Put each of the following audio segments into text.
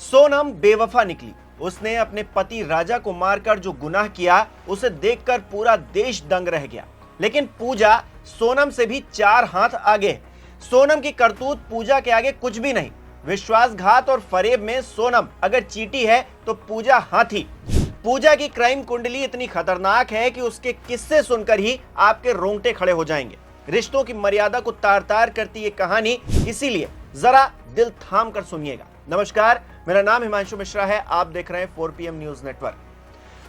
सोनम बेवफा निकली। उसने अपने पति राजा को मारकर जो गुनाह किया उसे देखकर पूरा देश दंग रह गया। लेकिन पूजा सोनम से भी 4 हाथ आगे है। सोनम की करतूत पूजा के आगे कुछ भी नहीं। विश्वासघात और फरेब में सोनम अगर चींटी है तो पूजा हाथी। पूजा की क्राइम कुंडली इतनी खतरनाक है कि उसके किस्से सुनकर ही आपके रोंगटे खड़े हो जाएंगे। रिश्तों की मर्यादा को तार तार करती ये कहानी, इसीलिए जरा दिल थाम कर सुनिएगा। नमस्कार, मेरा नाम हिमांशु मिश्रा है। आप देख रहे हैं 4PM न्यूज नेटवर्क।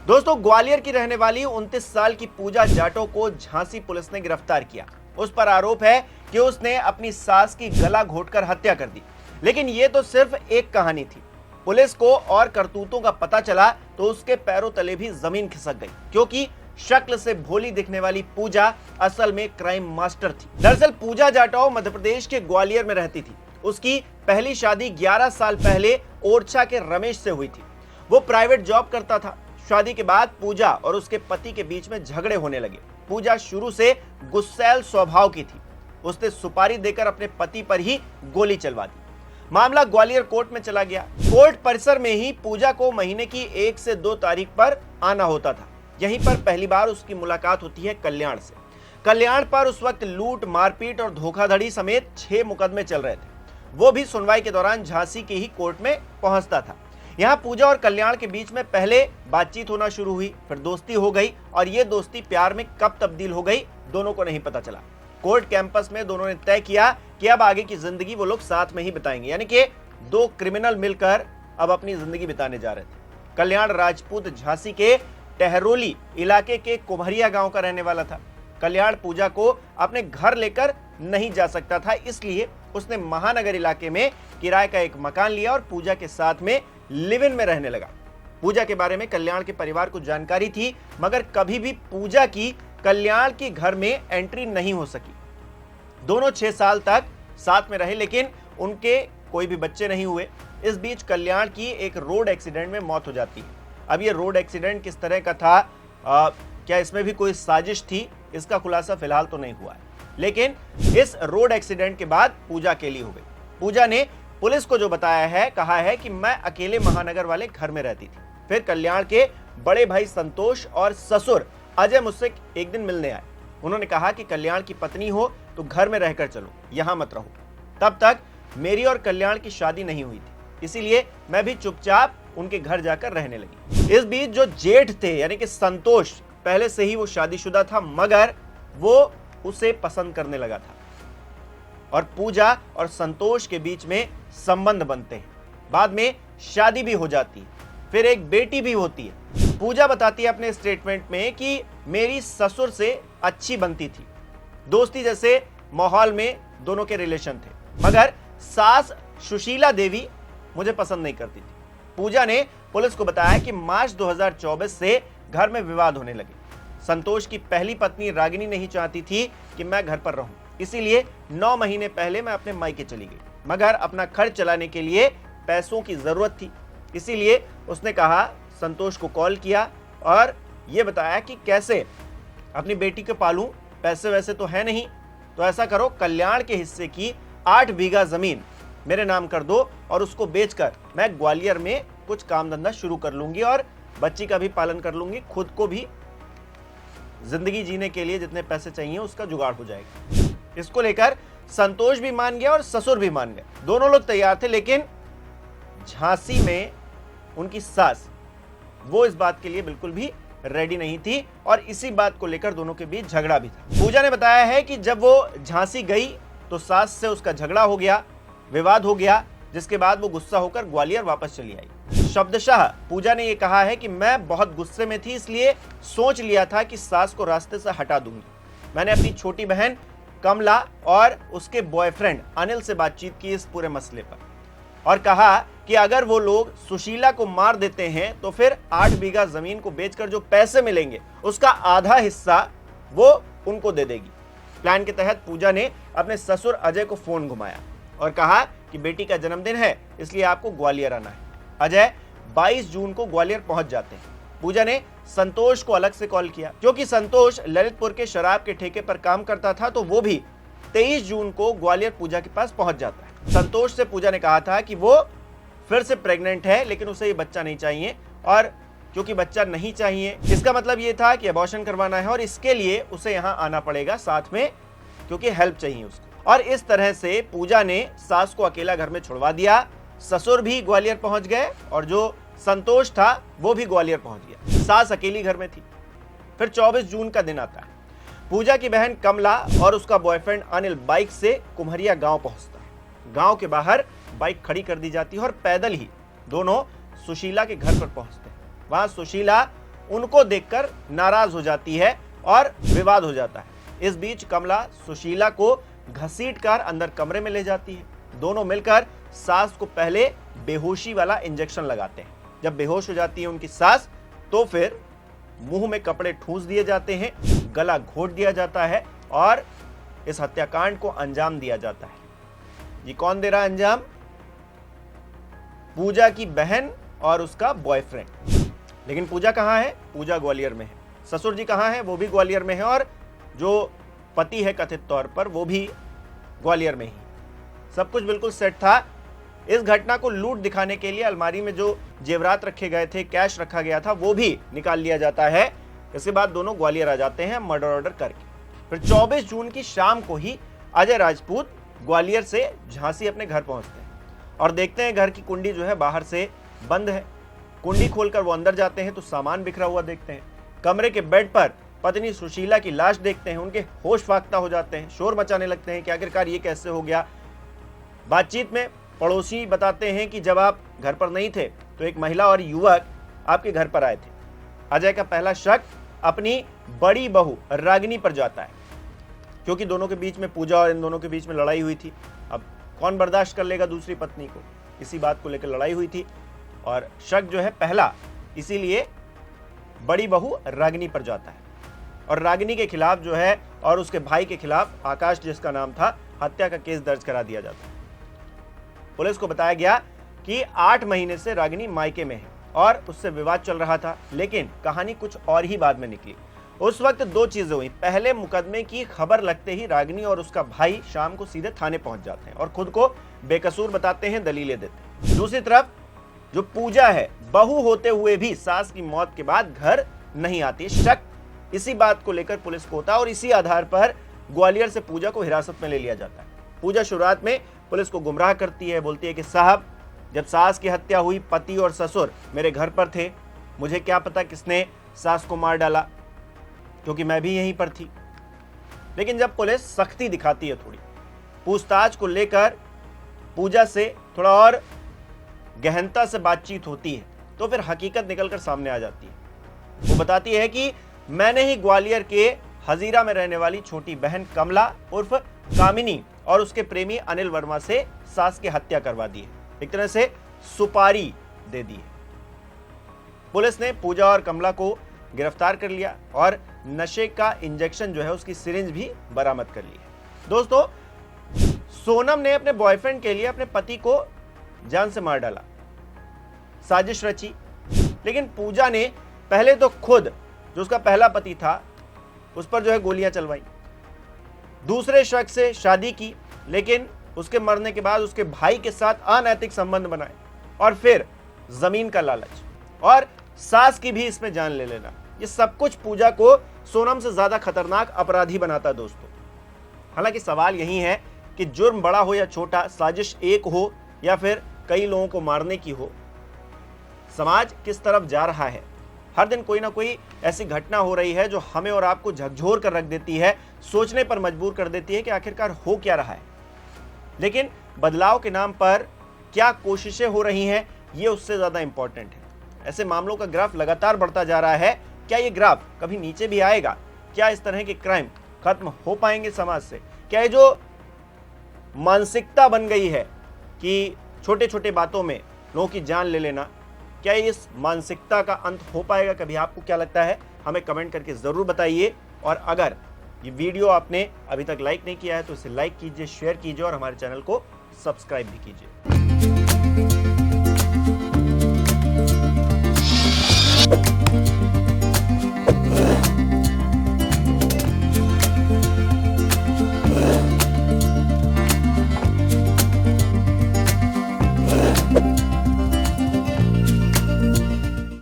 दोस्तों, ग्वालियर की रहने वाली 29 साल की पूजा जाटव को झांसी पुलिस ने गिरफ्तार किया। उस पर आरोप है कि उसने अपनी सास की गला घोंटकर हत्या कर दी। लेकिन यह तो सिर्फ एक कहानी थी। पुलिस को और करतूतों का पता चला तो उसके पैरों तले भी जमीन खिसक गई, क्योंकि शक्ल से भोली दिखने वाली पूजा असल में क्राइम मास्टर थी। दरअसल पूजा जाटव मध्य प्रदेश के ग्वालियर में रहती थी। उसकी पहली शादी 11 साल पहले ओरछा के रमेश से हुई थी। वो प्राइवेट जॉब करता था। शादी के बाद पूजा और उसके पति के बीच में झगड़े होने लगे। पूजा शुरू से गुस्सैल स्वभाव की थी। उसने सुपारी देकर अपने पति पर ही गोली चलवा दी। मामला ग्वालियर कोर्ट में चला गया। कोर्ट परिसर में ही पूजा को महीने की 1 से 2 तारीख पर आना होता था। यहीं पर पहली बार उसकी मुलाकात होती है कल्याण से। कल्याण पर उस वक्त लूट, मारपीट और धोखाधड़ी समेत 6 मुकदमे चल रहे थे। वो भी सुनवाई के दौरान झांसी के ही कोर्ट में पहुंचता था। यहाँ पूजा और कल्याण के बीच में पहले बातचीत होना शुरू हुई, फिर दोस्ती हो गई और ये दोस्ती प्यार में कब तब्दील हो गई दोनों को नहीं पता चला। कोर्ट कैंपस में दोनों ने तय किया कि अब आगे की जिंदगी वो लोग साथ में ही बिताएंगे, यानी कि 2 क्रिमिनल मिलकर अब अपनी जिंदगी बिताने जा रहे थे। कल्याण राजपूत झांसी के टहरोली इलाके के कुम्हरिया गांव का रहने वाला था। कल्याण पूजा को अपने घर लेकर नहीं जा सकता था, इसलिए उसने महानगर इलाके में किराए का एक मकान लिया और पूजा के साथ में लिव इन में रहने लगा। पूजा के बारे में कल्याण के परिवार को जानकारी थी, मगर कभी भी पूजा की कल्याण के घर में एंट्री नहीं हो सकी। दोनों 6 साल तक साथ में रहे, लेकिन उनके कोई भी बच्चे नहीं हुए। इस बीच कल्याण की एक रोड एक्सीडेंट में मौत हो जाती है। अब ये रोड एक्सीडेंट किस तरह का था, क्या इसमें भी कोई साजिश थी, इसका खुलासा फिलहाल तो नहीं हुआ है। लेकिन इस रोड एक्सीडेंट के बाद पूजा अकेली हो गई। पूजा ने पुलिस को जो बताया है, कहा है कि मैं अकेले महानगर वाले घर में रहती थी। फिर कल्याण के बड़े भाई संतोष और ससुर अजय मुझसे एक दिन मिलने आए। उन्होंने कहा कि कल्याण की पत्नी हो तो घर में रहकर चलो, यहां मत रहो। तब तक मेरी और कल्याण की शादी नहीं हुई थी, इसीलिए मैं भी चुपचाप उनके घर जाकर रहने लगी। इस बीच जो जेठ थे यानी कि संतोष, पहले से ही वो शादीशुदा था, मगर वो उसे पसंद करने लगा था और पूजा और संतोष के बीच में संबंध बनते हैं। बाद में शादी भी हो जाती है, फिर एक बेटी भी होती है। पूजा बताती है अपने स्टेटमेंट में कि मेरी ससुर से अच्छी बनती थी, दोस्ती जैसे माहौल में दोनों के रिलेशन थे, मगर सास सुशीला देवी मुझे पसंद नहीं करती थी। पूजा ने पुलिस को बताया कि मार्च 2024 से घर में विवाद होने लगे। संतोष की पहली पत्नी रागिनी नहीं चाहती थी कि मैं घर पर रहूं, इसीलिए 9 महीने पहले मैं अपने मायके चली गई, मगर अपना खर्च चलाने के लिए पैसों की जरूरत थी, इसीलिए उसने कहा, संतोष को कॉल किया और यह बताया कि कैसे अपनी बेटी को पालूं, पैसे वैसे तो है नहीं, तो ऐसा करो कल्याण के हिस्से की 8 बीघा जमीन मेरे नाम कर दो और उसको बेचकर मैं ग्वालियर में कुछ काम धंधा शुरू कर लूंगी और बच्ची का भी पालन कर लूंगी, खुद को भी जिंदगी जीने के लिए जितने पैसे चाहिए उसका जुगाड़ हो जाएगा। इसको लेकर संतोष भी मान गया और ससुर भी मान गए। दोनों लोग तैयार थे, लेकिन झांसी में उनकी सास वो इस बात के लिए बिल्कुल भी रेडी नहीं थी और इसी बात को लेकर दोनों के बीच झगड़ा भी था। पूजा ने बताया है कि जब वो झांसी गई तो सास से उसका झगड़ा हो गया, विवाद हो गया, जिसके बाद वो गुस्सा होकर ग्वालियर वापस चली आई। शब्दशः पूजा ने यह कहा है कि मैं बहुत गुस्से में थी, इसलिए सोच लिया था कि सास को रास्ते से हटा दूंगी। मैंने अपनी छोटी बहन कमला और उसके बॉयफ्रेंड अनिल से बातचीत की इस पूरे मसले पर और कहा कि अगर वो लोग सुशीला को मार देते हैं तो फिर 8 बीघा जमीन को बेचकर जो पैसे मिलेंगे उसका आधा हिस्सा वो उनको दे देगी। प्लान के तहत पूजा ने अपने ससुर अजय को फोन घुमाया और कहा कि बेटी का जन्मदिन है, इसलिए आपको ग्वालियर आना है। अजय 22 जून को ग्वालियर पहुंच जाते हैं। पूजा ने संतोष को अलग से कॉल किया, क्योंकि संतोष ललितपुर के शराब के ठेके पर काम करता था, तो वो भी 23 जून को ग्वालियर पूजा के पास पहुंच जाता है। संतोष से पूजा ने कहा था कि वो फिर से प्रेग्नेंट है, लेकिन उसे ये बच्चा नहीं चाहिए। और क्योंकि बच्चा नहीं चाहिए, इसका मतलब ये था कि अबॉर्शन करवाना है और इसके लिए उसे यहाँ आना पड़ेगा साथ में, क्योंकि हेल्प चाहिए उसको। और इस तरह से पूजा ने सास को अकेला घर में छुड़वा दिया। ससुर भी ग्वालियर पहुंच गए और जो संतोष था वो भी ग्वालियर पहुंच गया। सास अकेली घर में थी। फिर 24 जून का दिन आता है। पूजा की बहन कमला और उसका बॉयफ्रेंड अनिल बाइक से कुम्हरिया गांव पहुंचता है। गांव के बाहर बाइक खड़ी कर दी जाती है और पैदल ही दोनों सुशीला के घर पर पहुंचते हैं। वहां सुशीला उनको देखकर नाराज हो जाती है और विवाद हो जाता है। इस बीच कमला सुशीला को घसीटकर अंदर कमरे में ले जाती है। दोनों मिलकर सास को पहले बेहोशी वाला इंजेक्शन लगाते हैं। जब बेहोश हो जाती है उनकी सास, तो फिर मुंह में कपड़े ठूंस दिए जाते हैं, गला घोट दिया जाता है और इस हत्याकांड को अंजाम दिया जाता है। ये कौन दे रहा है अंजाम? पूजा की बहन और उसका बॉयफ्रेंड। लेकिन पूजा कहां है? पूजा ग्वालियर में है। ससुर जी कहां है? वो भी ग्वालियर में है। और जो पति है कथित तौर पर, वो भी ग्वालियर में ही। सब कुछ बिल्कुल सेट था। इस घटना को लूट दिखाने के लिए अलमारी में जो जेवरात रखे गए थे, कैश रखा गया था, वो भी निकाल लिया जाता है। इसके बाद दोनों ग्वालियर आ जाते हैं मर्डर ऑर्डर करके। फिर 24 जून की शाम को ही अजय राजपूत ग्वालियर से झांसी अपने घर पहुंचते हैं और देखते हैं घर की कुंडी जो है बाहर से बंद है। कुंडी खोलकर वो अंदर जाते हैं तो सामान बिखरा हुआ देखते हैं। कमरे के बेड पर पत्नी सुशीला की लाश देखते हैं। उनके होश फाख्ता हो जाते हैं, शोर मचाने लगते हैं कि आखिरकार ये कैसे हो गया। बातचीत में पड़ोसी बताते हैं कि जब आप घर पर नहीं थे तो एक महिला और युवक आपके घर पर आए थे। अजय का पहला शक अपनी बड़ी बहू रागिनी पर जाता है, क्योंकि दोनों के बीच में पूजा और इन दोनों के बीच में लड़ाई हुई थी। अब कौन बर्दाश्त कर लेगा दूसरी पत्नी को? इसी बात को लेकर लड़ाई हुई थी और शक जो है पहला इसीलिए बड़ी बहू रागिनी पर जाता है। और रागिनी के खिलाफ जो है और उसके भाई के खिलाफ, आकाश जिसका नाम था, हत्या का केस दर्ज करा दिया जाता है। पुलिस को बताया गया कि 8 महीने से रागिनी मायके में है और उससे विवाद चल रहा था। लेकिन कहानी कुछ और ही बाद में निकली। उस वक्त 2 चीजें हुई। पहले, मुकदमे की खबर लगते ही रागिनी और उसका भाई शाम को सीधे थाने पहुंच जाते हैं और खुद को बेकसूर बताते हैं, दलीलें देते हैं। दूसरी तरफ जो पूजा है, बहू होते हुए भी सास की मौत के बाद घर नहीं आती। शक इसी बात को लेकर पुलिस को होता है और इसी आधार पर ग्वालियर से पूजा को हिरासत में ले लिया जाता है। पूजा शुरुआत में पुलिस को गुमराह करती है, बोलती है कि साहब, जब सास की हत्या हुई पति और ससुर मेरे घर पर थे, मुझे क्या पता किसने सास को मार डाला, क्योंकि मैं भी यहीं पर थी। लेकिन जब पुलिस सख्ती दिखाती है, थोड़ी पूछताछ को लेकर पूजा से थोड़ा और गहनता से बातचीत होती है, तो फिर हकीकत निकलकर सामने आ जाती है। वो बताती है कि मैंने ही ग्वालियर के हजीरा में रहने वाली छोटी बहन कमला उर्फ कामिनी और उसके प्रेमी अनिल वर्मा से सास की हत्या करवा दी है। एक तरह से सुपारी दे दी है। पुलिस ने पूजा और कमला को गिरफ्तार कर लिया और नशे का इंजेक्शन जो है उसकी सिरिंज भी बरामद कर ली है। दोस्तों, सोनम ने अपने बॉयफ्रेंड के लिए अपने पति को जान से मार डाला, साजिश रची। लेकिन पूजा ने पहले तो खुद जो उसका पहला पति था उस पर जो है गोलियां चलवाई, दूसरे शख्स से शादी की, लेकिन उसके मरने के बाद उसके भाई के साथ अनैतिक संबंध बनाए और फिर जमीन का लालच और सास की भी इसमें जान ले लेना। ये सब कुछ पूजा को सोनम से ज्यादा खतरनाक अपराधी बनाता दोस्तों। हालांकि सवाल यही है कि जुर्म बड़ा हो या छोटा, साजिश एक हो या फिर कई लोगों को मारने की हो, समाज किस तरफ जा रहा है? हर दिन कोई ना कोई ऐसी घटना हो रही है जो हमें और आपको झकझोर कर रख देती है, सोचने पर मजबूर कर देती है कि आखिरकार हो क्या रहा है। लेकिन बदलाव के नाम पर क्या कोशिशें हो रही हैं, ये उससे ज्यादा इंपॉर्टेंट है। ऐसे मामलों का ग्राफ लगातार बढ़ता जा रहा है। क्या ये ग्राफ कभी नीचे भी आएगा? क्या इस तरह के क्राइम खत्म हो पाएंगे समाज से? क्या ये जो मानसिकता बन गई है कि छोटे छोटे बातों में लोगों की जान ले लेना, क्या इस मानसिकता का अंत हो पाएगा? कभी आपको क्या लगता है? हमें कमेंट करके जरूर बताइए। और अगर ये वीडियो आपने अभी तक लाइक नहीं किया है तो इसे लाइक कीजिए, शेयर कीजिए और हमारे चैनल को सब्सक्राइब भी कीजिए।